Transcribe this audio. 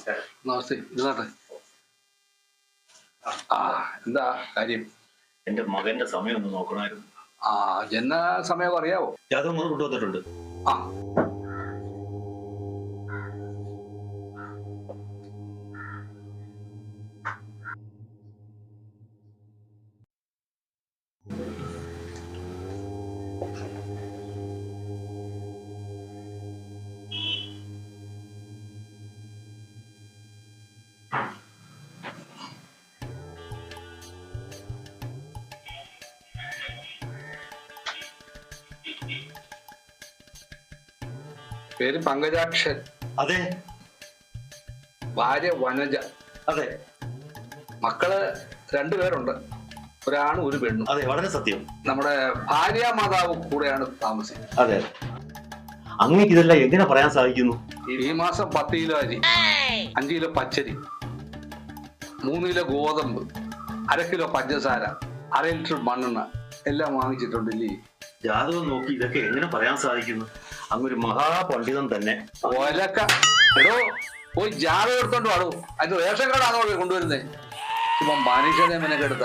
നമസ്തേ. ഇരുന്നാട്ടെ. ആ എന്താ കാര്യം? എന്റെ മകന്റെ സമയം ഒന്ന് നോക്കണമായിരുന്നു. ജനന സമയം അറിയാവോ? ജാതകം ഒന്ന് കൊണ്ടുവന്നിട്ടുണ്ട്. ആ പേര് പങ്കജാക്ഷൻ. അതെ ഭാര്യ വനജ. അതെ മക്കള് രണ്ടുപേരുണ്ട്, ഒരാണും ഒരു പെണ്ണും. അതെ വളരെ സത്യം. നമ്മുടെ ഭാര്യ മാതാവ് കൂടെയാണ് താമസിക്കുന്നത്. അതെ അങ്ങേക്ക് ഇതെല്ലാം എങ്ങനെ പറയാൻ സാധിക്കുന്നു? ഈ മാസം 10 കിലോ അരി, 5 കിലോ പച്ചരി, 3 കിലോ ഗോതമ്പ്, 1/2 കിലോ പഞ്ചസാര, 1/2 ലിറ്റർ മണ്ണെണ്ണ എല്ലാം വാങ്ങിച്ചിട്ടുണ്ടല്ലേ? ജാതകം നോക്കി ഇതൊക്കെ എങ്ങനെ പറയാൻ സാധിക്കുന്നു? അങ്ങൊരു മഹാപണ്ഡിതൻ തന്നെ. ഒലക്ക എടോ, പോയി ജാതകം എടുത്തോണ്ട് പാടൂ. അതിന്റെ റേഷൻ കാർഡാണോ കൊണ്ടുവരുന്നേ? ഇപ്പം മനുഷ്യനെ മെനക്കെടുത്ത